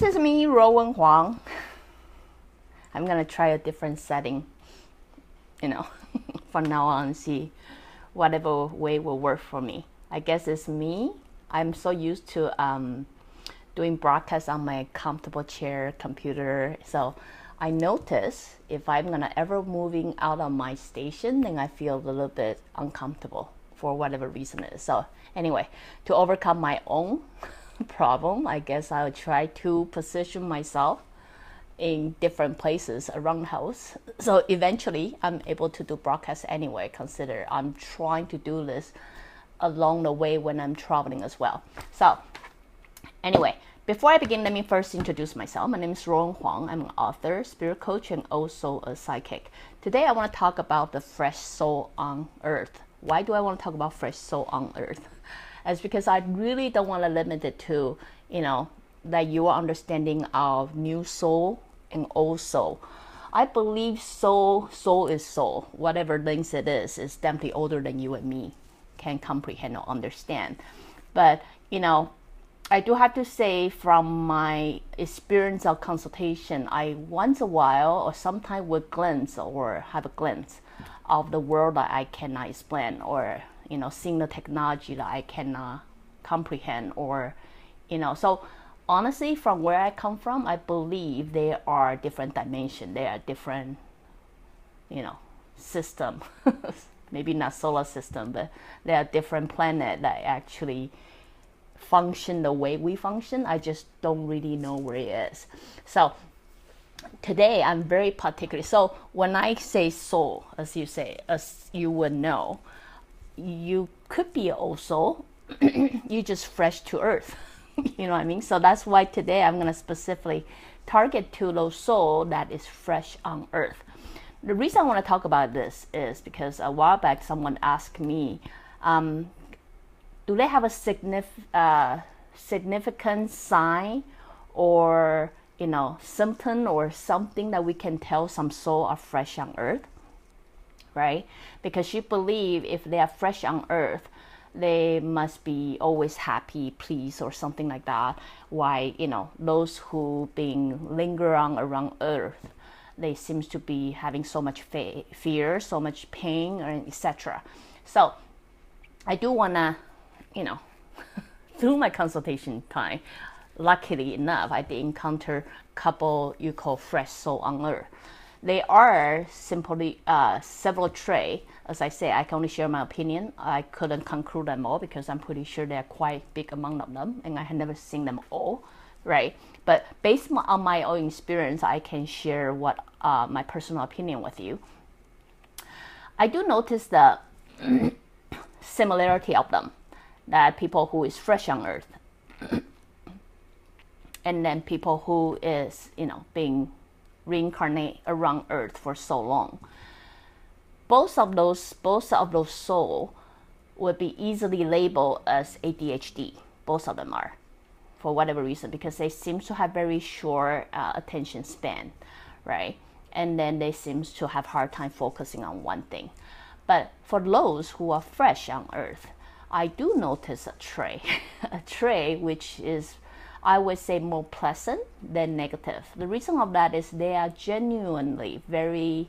guys, it's me, Ruowen Huang. I'm gonna try a different setting, from now on, see whatever way will work for me. I guess it's me. I'm so used to doing broadcasts on my comfortable chair, computer. So I notice if I'm gonna ever moving out of my station, then I feel a little bit uncomfortable for whatever reason it is. So anyway, to overcome my own problem, I guess I'll try to position myself in different places around the house. So eventually I'm able to do broadcasts anyway, consider I'm trying to do this along the way when I'm traveling as well. So anyway, before I begin, let me first introduce myself. My name is Ruowen Huang. I'm an author, spirit coach, and also a psychic. Today I want to talk about the fresh soul on earth. Why do I want to talk about fresh soul on earth? It's because I really don't want to limit it to, that your understanding of new soul and old soul. I believe soul is soul. Whatever links it is definitely older than you and me can comprehend or understand. But, I do have to say from my experience of consultation, I once a while or sometimes would have a glimpse of the world that I cannot explain, or seeing the technology that I cannot comprehend, or so honestly, from where I come from, I believe there are different dimensions, there are different system maybe not solar system, but there are different planets that actually function the way we function. I just don't really know where it is. So today I'm very particular. So when I say soul, as you would know, you could be an old soul. You just fresh to earth. You know what I mean? So that's why today I'm going to specifically target to those soul that is fresh on earth. The reason I want to talk about this is because a while back someone asked me, do they have a significant sign or symptom or something that we can tell some soul are fresh on earth? Right? Because you believe if they are fresh on earth, they must be always happy, pleased, or something like that. Why, those who being linger on around earth, they seems to be having so much fear, so much pain, etc. So I do wanna, through my consultation time, luckily enough, I did encounter a couple you call fresh soul on earth. They are simply several traits. As I say, I can only share my opinion. I couldn't conclude them all because I'm pretty sure they're quite big among them, and I have never seen them all, right? But based on my own experience, I can share what my personal opinion with you. I do notice the similarity of them, that people who is fresh on earth, and then people who is being reincarnate around earth for so long. Both of those soul would be easily labeled as ADHD. Both of them are, for whatever reason, because they seem to have very short attention span, right? And then they seem to have hard time focusing on one thing. But for those who are fresh on earth, I do notice a trait, a trait which is, I would say, more pleasant than negative. The reason of that is they are genuinely very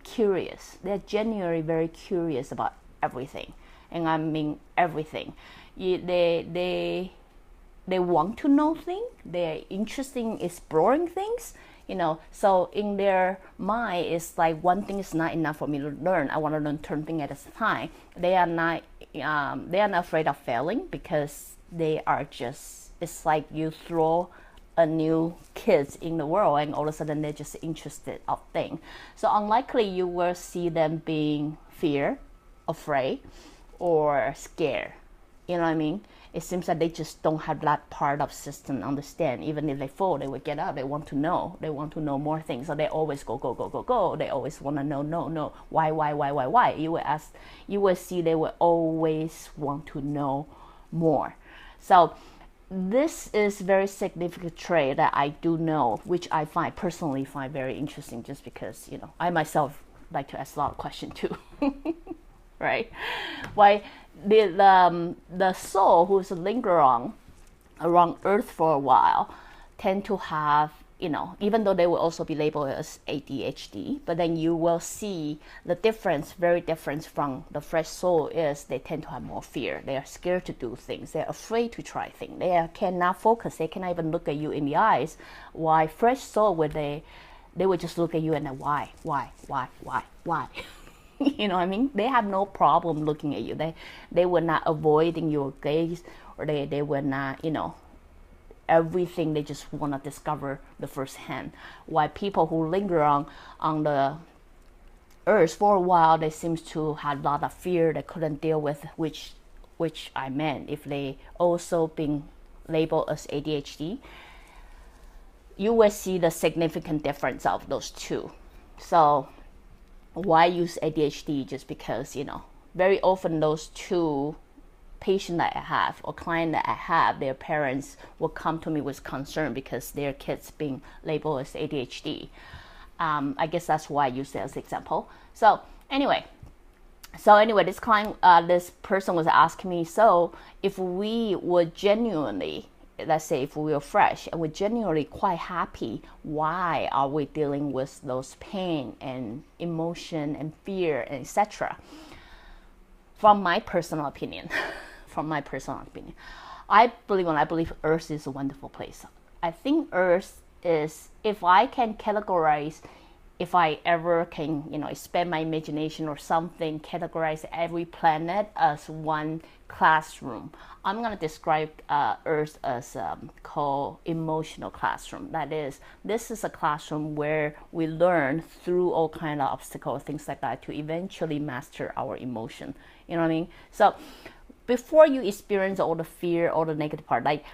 curious. They're genuinely very curious about everything, and I mean everything. They want to know things. They're interested in exploring things. So in their mind, it's like one thing is not enough for me to learn. I want to learn 10 things at a time. They are not afraid of failing, because they are just, it's like you throw a new kids in the world and all of a sudden they're just interested of things. So unlikely you will see them being afraid, or scared. You know what I mean? It seems that they just don't have that part of system understand. Even if they fall, they will get up. They want to know. They want to know more things. So they always go. They always want to know. Why? You will see they will always want to know more. So this is very significant trait that I do know, which I personally find very interesting, just because I myself like to ask a lot of questions too. Right? Why the soul who's linger on around Earth for a while tend to have, even though they will also be labeled as ADHD, but then you will see the difference, very different from the fresh soul is they tend to have more fear. They are scared to do things. They're afraid to try things. They cannot focus. They cannot even look at you in the eyes. Why fresh soul, where they would just look at you and then why? You know what I mean? They have no problem looking at you. They were not avoiding your gaze, or they were not, everything. They just want to discover the first hand. While people who linger on the earth for a while, they seem to have a lot of fear they couldn't deal with, which I meant if they also been labeled as ADHD, you will see the significant difference of those two. So why use ADHD? Just because, very often those two patient that I have or client that I have, their parents will come to me with concern because their kids being labeled as ADHD. I guess that's why I use it as example. So anyway, this client, this person was asking me, so if we were genuinely, let's say if we were fresh and we're genuinely quite happy, why are we dealing with those pain and emotion and fear and etc.? From my personal opinion, I believe Earth is a wonderful place. I think Earth is, if I can categorize, if I ever can, expand my imagination or something, categorize every planet as one classroom, I'm going to describe Earth as called emotional classroom. That is, this is a classroom where we learn through all kind of obstacles, things like that, to eventually master our emotion. You know what I mean? So before you experience all the fear, all the negative part, like,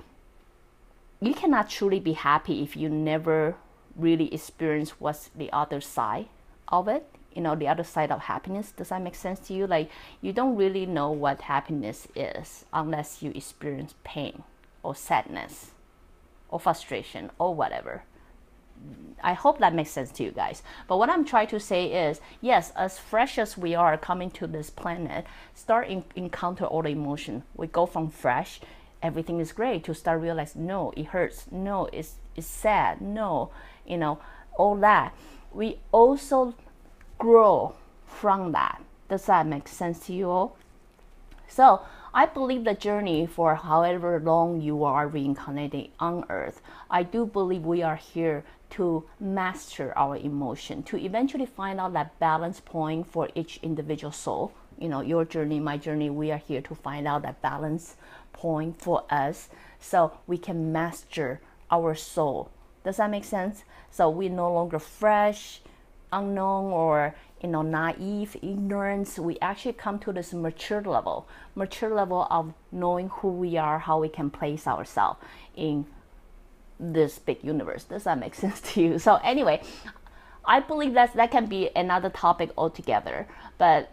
you cannot truly be happy if you never really experience what's the other side of it, the other side of happiness. Does that make sense to you? Like, you don't really know what happiness is unless you experience pain or sadness or frustration or whatever. I hope that makes sense to you guys. But what I'm trying to say is, yes, as fresh as we are coming to this planet, start encounter all the emotion. We go from fresh, everything is great, to start realizing, no, it hurts, no, it's sad, no, all that. We also grow from that. Does that make sense to you all? So I believe the journey for however long you are reincarnating on Earth, I do believe we are here to master our emotion, to eventually find out that balance point for each individual soul. Your journey, my journey, we are here to find out that balance point for us so we can master our soul. Does that make sense? So we're no longer fresh, unknown, or naive, ignorance. We actually come to this mature level of knowing who we are, how we can place ourselves in this big universe. Does that make sense to you? So anyway, I believe that can be another topic altogether. But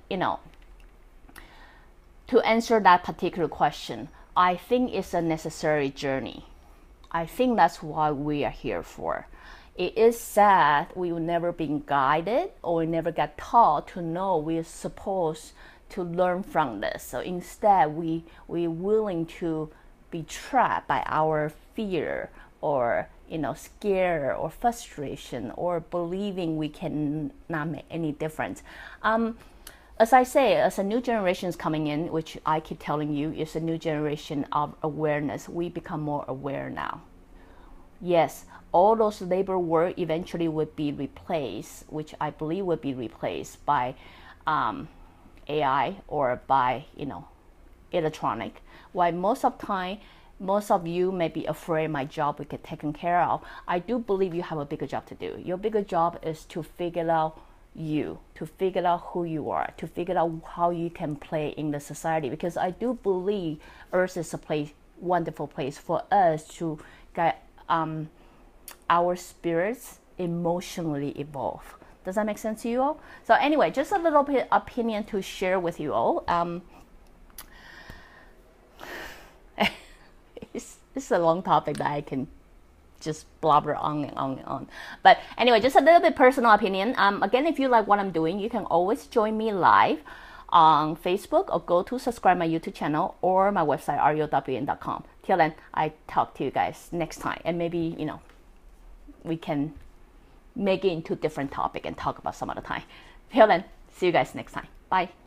to answer that particular question, I think it's a necessary journey. I think that's what we are here for. It is sad we will never be guided, or we never get taught to know we're supposed to learn from this. So instead, we're willing to be trapped by our fear, or scare, or frustration, or believing we can not make any difference. As I say, as a new generation is coming in, which I keep telling you is a new generation of awareness, we become more aware now. Yes, all those labor work eventually would be replaced, which I believe would be replaced by AI or by electronic. While most of the time, most of you may be afraid my job will get taken care of, I do believe you have a bigger job to do. Your bigger job is to figure out you, to figure out who you are, to figure out how you can play in the society. Because I do believe Earth is a wonderful place for us to get our spirits emotionally evolve. Does that make sense to you all? So anyway, just a little bit opinion to share with you all. It's a long topic that I can just blabber on and on and on. But anyway, just a little bit personal opinion. Again, if you like what I'm doing, you can always join me live on Facebook, or go to subscribe my YouTube channel or my website, ruowen.com. Till then, I talk to you guys next time, and maybe, we can make it into different topic and talk about some other time. Till then, see you guys next time. Bye.